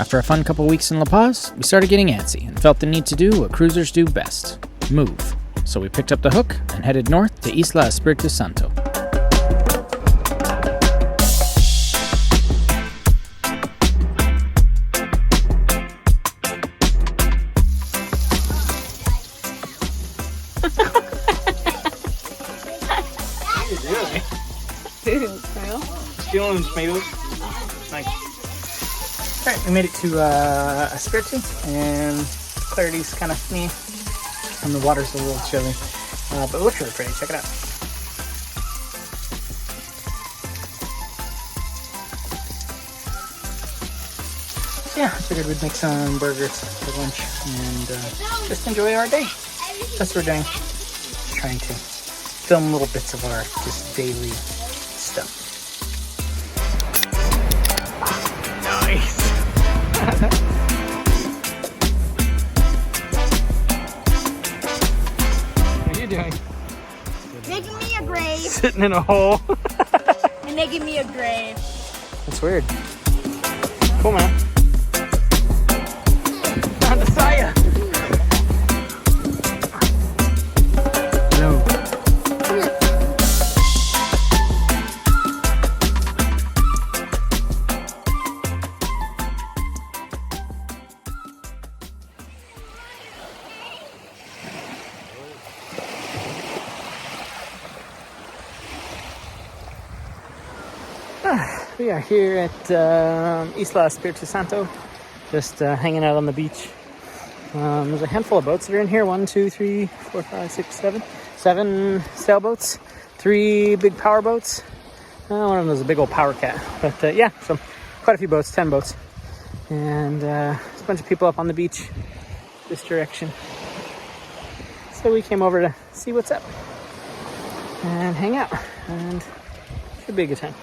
After a fun couple weeks in La Paz, we started getting antsy and felt the need to do what cruisers do best, move. So we picked up the hook and headed north to Isla Espiritu Santo. Stealing tomatoes. Nice. Alright, we made it to Espiritu, and clarity's kind of me, and the water's a little chilly, but it looks really pretty. Check it out. So yeah, I figured we'd make some burgers for lunch and just enjoy our day. That's what we're doing. Trying to film little bits of our just daily stuff. Nice. What are you doing? Making me a grave. Sitting in a hole. And making me a grave. That's weird. Cool, man. Found the Saya. Hello. We are here at Isla Espiritu Santo, just hanging out on the beach. There's a handful of boats that are in here. 1, 2, 3, 4, 5, 6, 7. 7 sailboats, 3 big power boats. One of them is a big old power cat. But yeah, so quite a few boats, 10 boats. And there's a bunch of people up on the beach this direction. So we came over to see what's up and hang out, and should be a good time.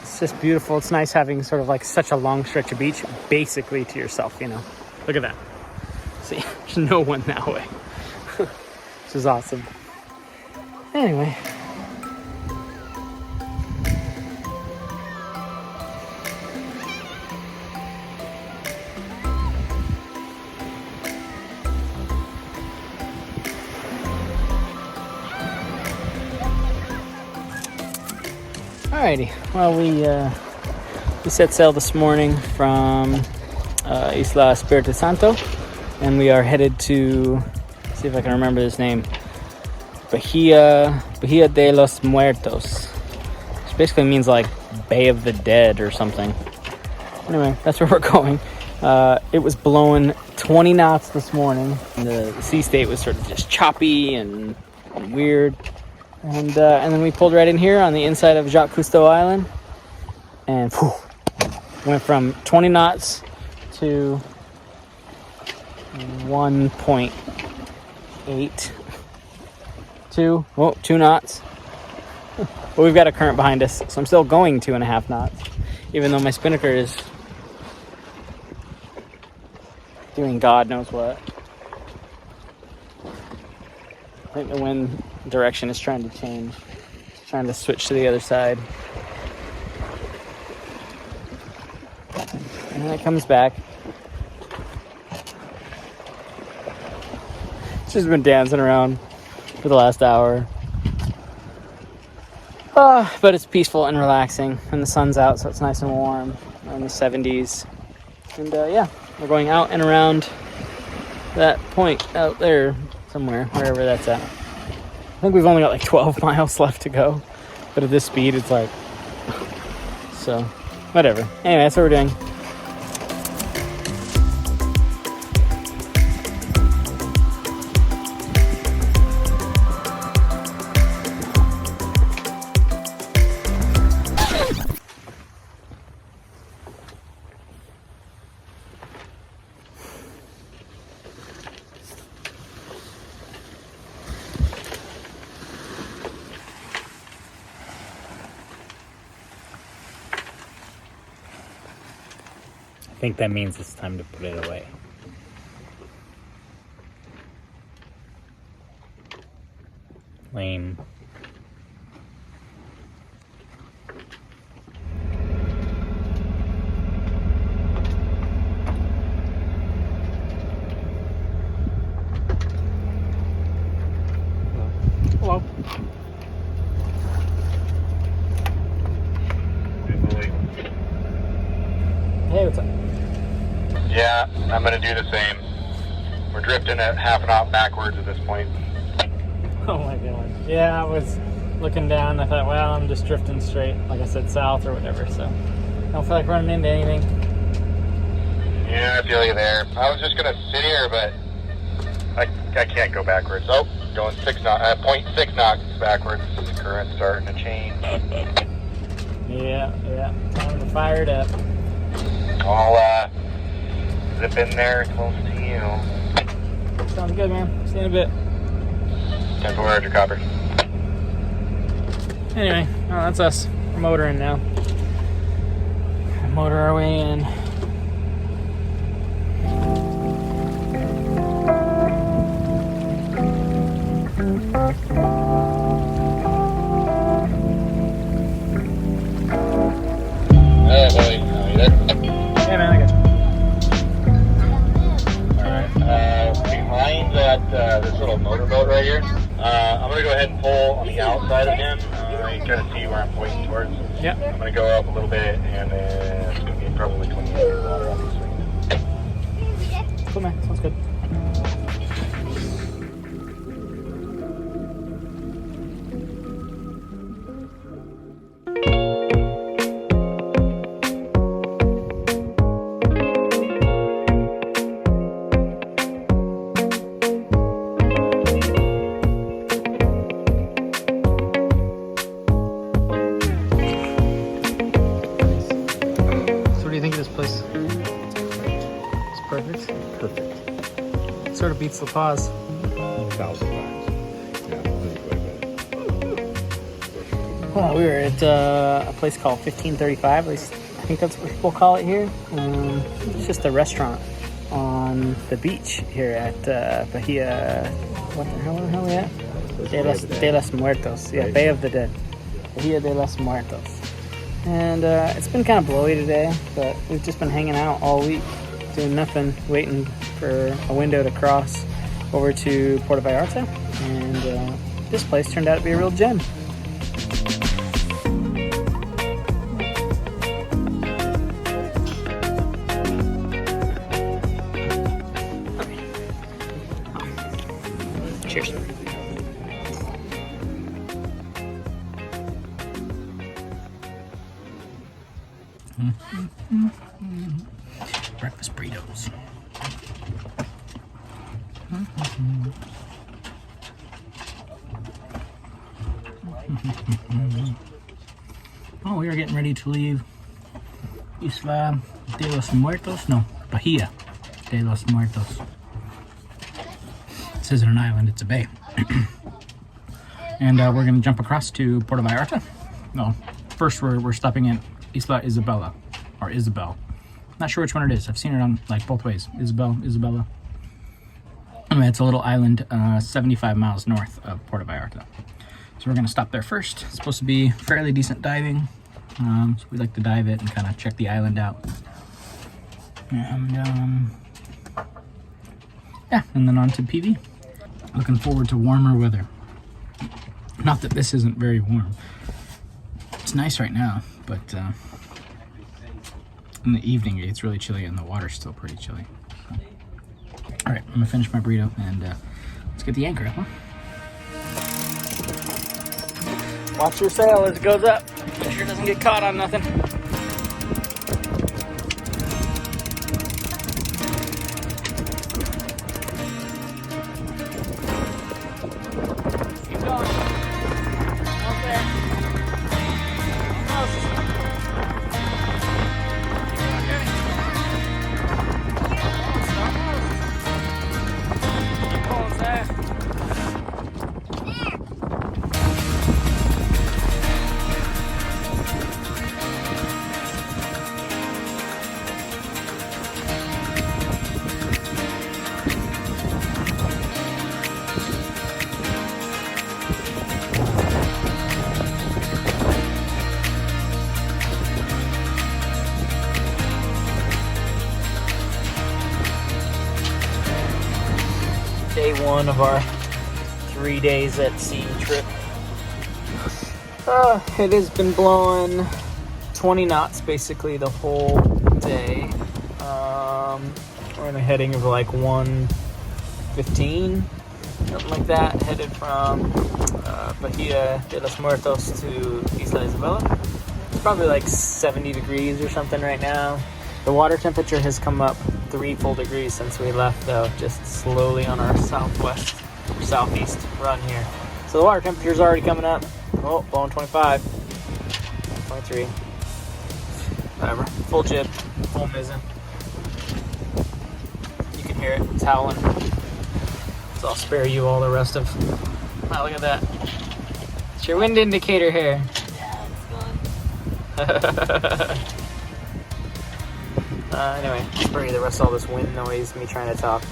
It's just beautiful. It's nice having sort of like such a long stretch of beach basically to yourself, you know. Look at that. See, there's no one that way. Which is awesome. Anyway. Alrighty, well we set sail this morning from Isla Espiritu Santo, and we are headed to, see if I can remember this name, Bahia de Los Muertos, which basically means like Bay of the Dead or something. Anyway, that's where we're going. It was blowing 20 knots this morning, and the sea state was sort of just choppy and weird. And then we pulled right in here on the inside of Jacques Cousteau Island, and whew, went from 20 knots to 1.8 to 2 knots. But we've got a current behind us, so I'm still going 2.5 knots, even though my spinnaker is doing God knows what. I think the wind direction is trying to change. It's trying to switch to the other side. And then it comes back. It's just been dancing around for the last hour. But it's peaceful and relaxing. And the sun's out, so it's nice and warm. We're in the 70s. And yeah, we're going out and around that point out there somewhere, wherever that's at. I think we've only got like 12 miles left to go, but at this speed it's like, so whatever. Anyway, that's what we're doing. I think that means it's time to put it away. Lame. Hey, what's up? Yeah, I'm gonna do the same. We're drifting at half a knot backwards at this point. Oh my god. Yeah, I was looking down. I thought, well, I'm just drifting straight, like I said, south or whatever. So I don't feel like running into anything. Yeah, I feel you there. I was just gonna sit here, but I can't go backwards. Oh, going 0.6 knots backwards. The current's starting to change. Yeah. Time to fire it up. I'll zip in there close to you. Sounds good, man. See you in a bit. 10-4, Roger, copper. Anyway, well, that's us. We're motoring now. Motor our way in. Hey, buddy. You there? Hey, man, I got you. Alright, behind that, this little motorboat right here, I'm gonna go ahead and pull on the outside of him. You kind of see where I'm pointing towards. Yeah. I'm gonna go up a little bit, and then it's gonna be probably 20 meters of water, obviously. Cool, man. Sounds good. Place. It's perfect. Perfect. Sort of beats La Paz. 1,000 times. Yeah, really quite better. Well, we were at a place called 1535. At least I think that's what people call it here. It's just a restaurant on the beach here at Bahia. What the hell are we at? De los Muertos. Yeah, Bay of the Dead. Bahia de los Muertos. And it's been kind of blowy today, but we've just been hanging out all week, doing nothing, waiting for a window to cross over to Puerto Vallarta. And this place turned out to be a real gem. Cheers. Breakfast burritos. Oh, we are getting ready to leave Isla de los Muertos. No, Bahia de los Muertos. This isn't an island, it's a bay. And we're going to jump across to Puerto Vallarta. No, first we're stopping at Isla Isabella, or Isabel. Not sure which one it is. I've seen it on like both ways. Isabella. Anyway, it's a little island 75 miles north of Puerto Vallarta. So we're going to stop there first. It's supposed to be fairly decent diving. So we like to dive it and kind of check the island out. And yeah, and then on to PV. Looking forward to warmer weather. Not that this isn't very warm. It's nice right now, but in the evening it gets really chilly and the water's still pretty chilly. So. All right, I'm gonna finish my burrito and let's get the anchor up, huh? Watch your sail as it goes up. Make sure it doesn't get caught on nothing. Keep going. Out there. Almost. Keep pulling, Zach. Day one of our 3 days at sea trip. It has been blowing 20 knots basically the whole day. We're in a heading of like 1:15, something like that, headed from Bahia de Los Muertos to Isla Isabella. It's probably like 70 degrees or something right now. The water temperature has come up 3 full degrees since we left, though, just slowly on our southwest or southeast run here. So the water temperature is already coming up. Oh, blowing 25, 23, whatever. Full jib, full mizzen. You can hear it, it's howling. So I'll spare you all the rest of. Wow, look at that. It's your wind indicator here. Anyway, I'll spare you the rest of all this wind noise, me trying to talk. So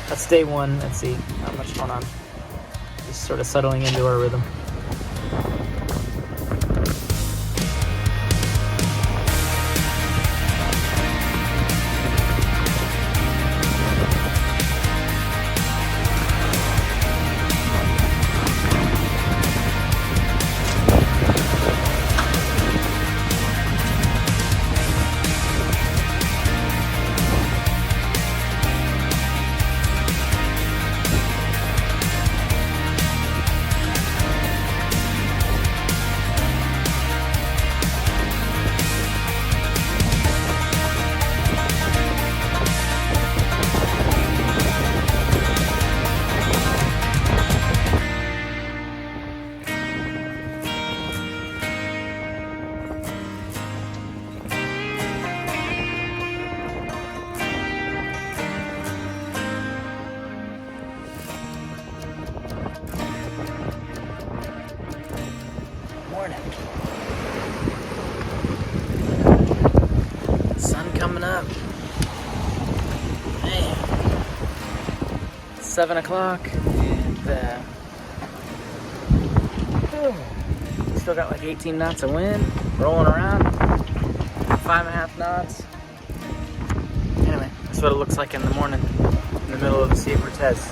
that's day 1. Let's see how much going on. Just sort of settling into our rhythm. Sun coming up. Hey, 7 o'clock, and still got like 18 knots of wind rolling around. 5.5 knots. Anyway, that's what it looks like in the morning in the middle of the Sea of Cortez.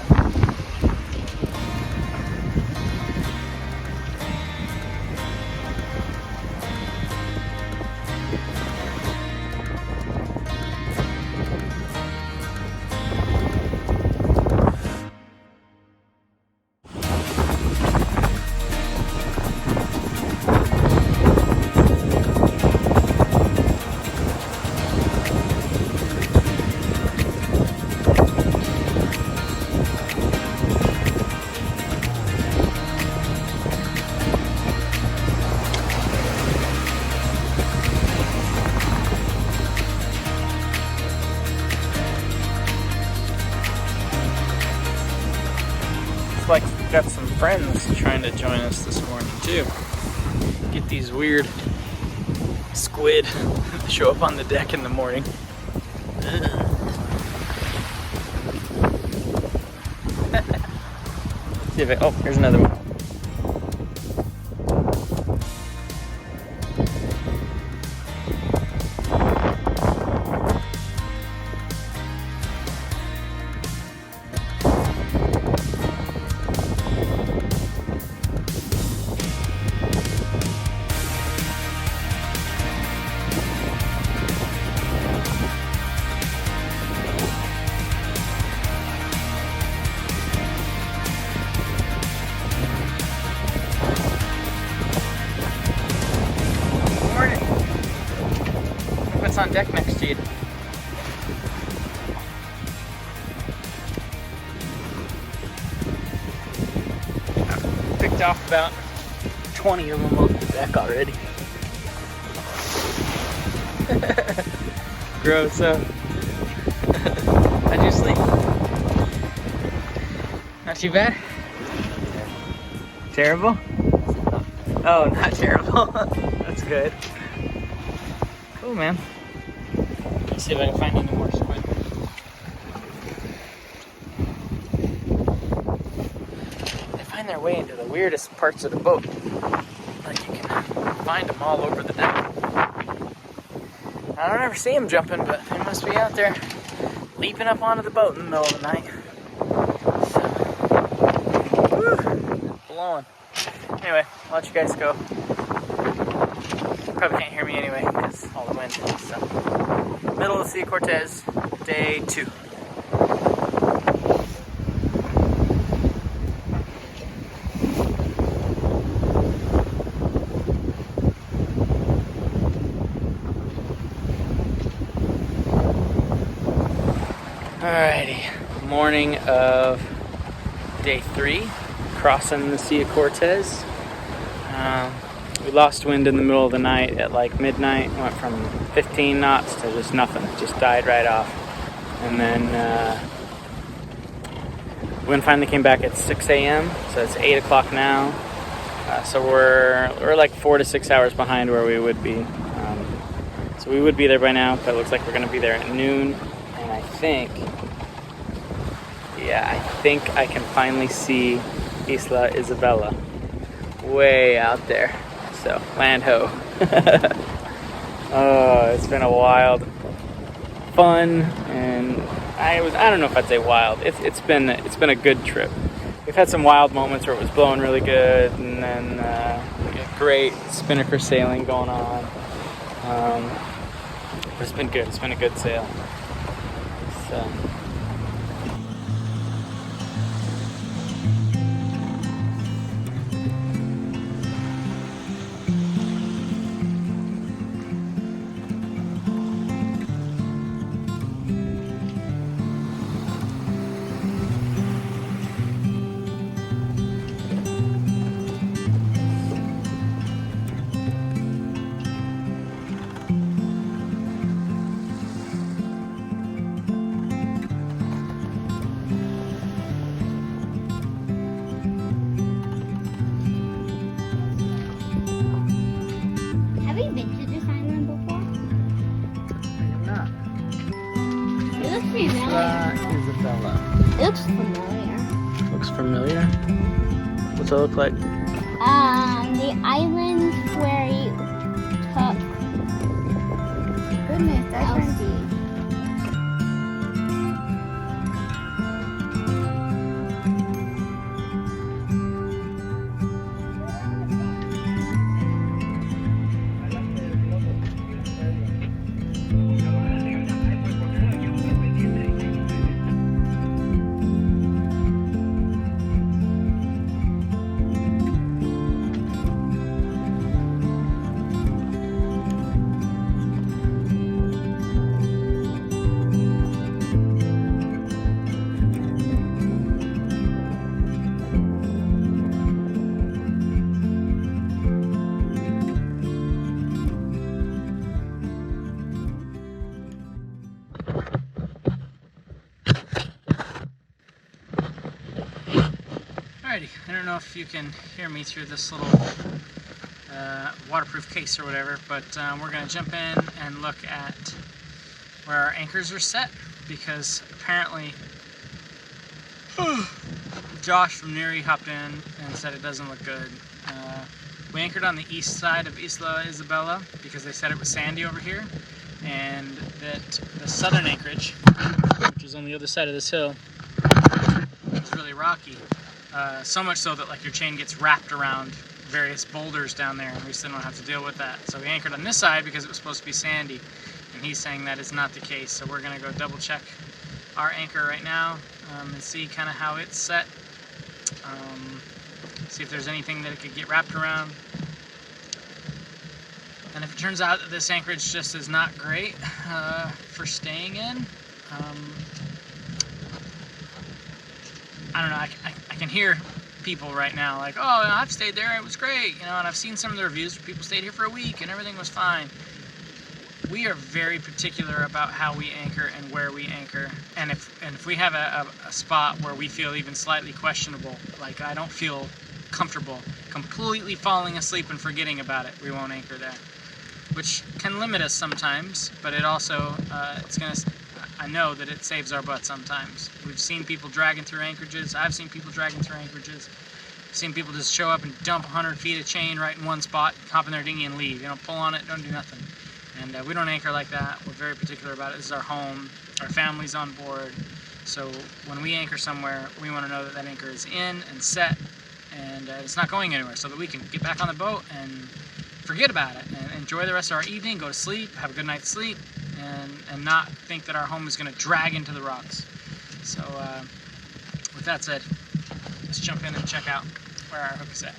Like we've got some friends trying to join us this morning too. Get these weird squid that show up on the deck in the morning. See if oh, here's another one. What's on deck next to you? I've picked off about 20 of them off the deck already. Gross, huh? How'd you sleep? Not too bad? Terrible? Oh, not terrible. That's good. Cool, man. Let's see if I can find any more squid. They find their way into the weirdest parts of the boat. Like you can find them all over the deck. I don't ever see them jumping, but they must be out there leaping up onto the boat in the middle of the night. So, blowing. Anyway, I'll let you guys go. Probably can't hear me anyway because all the wind. So, middle of the Sea of Cortez, day 2. Alrighty, morning of day 3, crossing the Sea of Cortez. We lost wind in the middle of the night at like midnight. Went from 15 knots to just nothing. It just died right off. And then wind finally came back at 6 a.m. So it's 8 o'clock now. So we're like 4 to 6 hours behind where we would be. So we would be there by now, but it looks like we're going to be there at noon. And I think I can finally see Isla Isabella way out there. So land ho. Oh, it's been a wild, fun, and I don't know if I'd say wild. It's been a good trip. We've had some wild moments where it was blowing really good, and then great spinnaker sailing going on. But it's been good. It's been a good sail. So. Have you been to this island before? It looks familiar. Isabella. It looks familiar. Looks familiar? What's it look like? The island where you took. Goodness, that's Elsie. Alrighty, I don't know if you can hear me through this little waterproof case or whatever, but we're going to jump in and look at where our anchors are set, because apparently Josh from Neri hopped in and said it doesn't look good. We anchored on the east side of Isla Isabella because they said it was sandy over here, and that the southern anchorage, which is on the other side of this hill, is really rocky. So much so that like your chain gets wrapped around various boulders down there, and we still don't have to deal with that. So we anchored on this side because it was supposed to be sandy, and he's saying that is not the case. So we're gonna go double check our anchor right now and see kind of how it's set. See if there's anything that it could get wrapped around. And if it turns out that this anchorage just is not great for staying in, I don't know, I can hear people right now like, oh, I've stayed there, it was great, you know, and I've seen some of the reviews where people stayed here for a week and everything was fine. We are very particular about how we anchor and where we anchor, and if we have a spot where we feel even slightly questionable, like I don't feel comfortable completely falling asleep and forgetting about it, we won't anchor there, which can limit us sometimes, but it also I know that it saves our butt sometimes. We've seen people dragging through anchorages. I've seen people dragging through anchorages. I've seen people just show up and dump 100 feet of chain right in one spot, hop in their dinghy and leave. You know, pull on it, don't do nothing. And we don't anchor like that. We're very particular about it. This is our home. Our family's on board. So when we anchor somewhere, we want to know that that anchor is in and set, and it's not going anywhere, so that we can get back on the boat and forget about it and enjoy the rest of our evening, go to sleep, have a good night's sleep, and not think that our home is going to drag into the rocks. So with that said, let's jump in and check out where our hook is at.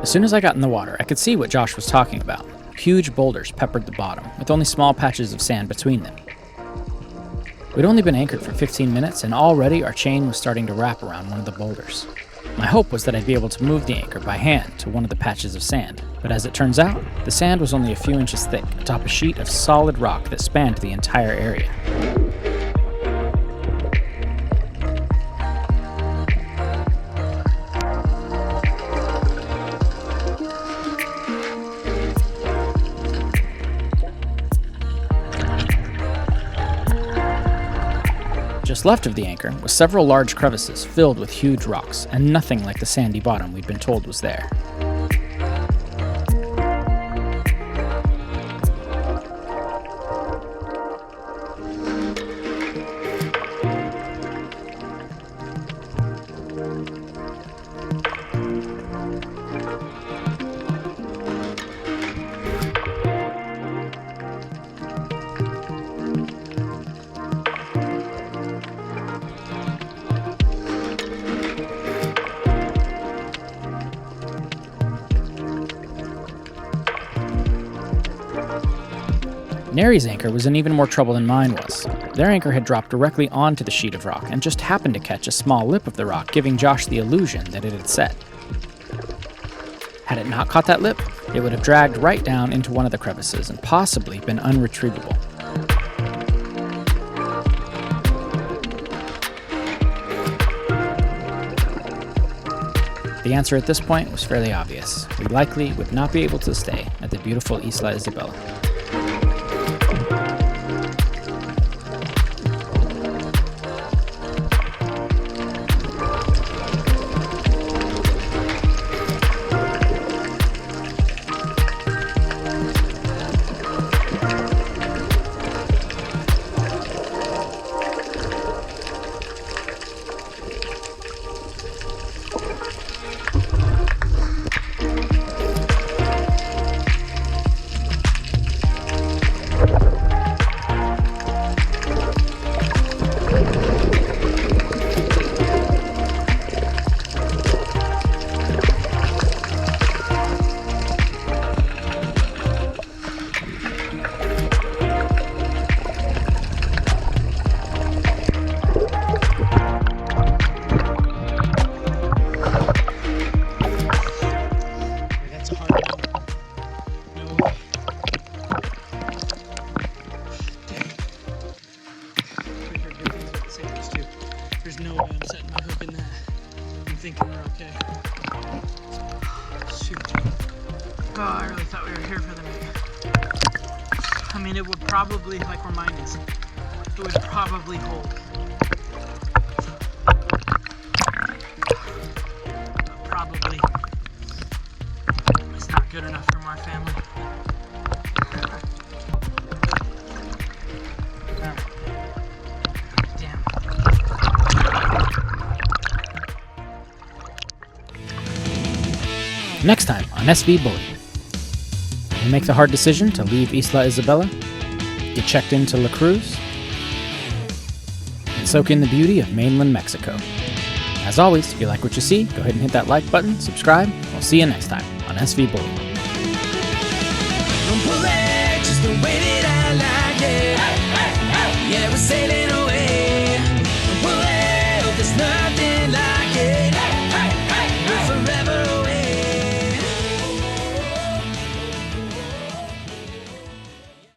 As soon as I got in the water, I could see what Josh was talking about. Huge boulders peppered the bottom, with only small patches of sand between them. We'd only been anchored for 15 minutes, and already our chain was starting to wrap around one of the boulders. My hope was that I'd be able to move the anchor by hand to one of the patches of sand, but as it turns out, the sand was only a few inches thick atop a sheet of solid rock that spanned the entire area. Just left of the anchor was several large crevices filled with huge rocks, and nothing like the sandy bottom we'd been told was there. Nary's anchor was in even more trouble than mine was. Their anchor had dropped directly onto the sheet of rock and just happened to catch a small lip of the rock, giving Josh the illusion that it had set. Had it not caught that lip, it would have dragged right down into one of the crevices and possibly been unretrievable. The answer at this point was fairly obvious. We likely would not be able to stay at the beautiful Isla Isabella. There's no way I'm setting my hook in that. I'm thinking we're okay. Shoot. Oh, I really thought we were here for the night. I mean, it would probably, like where mine is, it would probably hold. But probably, it's not good enough for my family. Next time on SV Bully, we make the hard decision to leave Isla Isabella, get checked into La Cruz, and soak in the beauty of mainland Mexico. As always, if you like what you see, go ahead and hit that like button, subscribe. We'll see you next time on SV Bully. Just the way that I like it. Yeah, we're sailing away.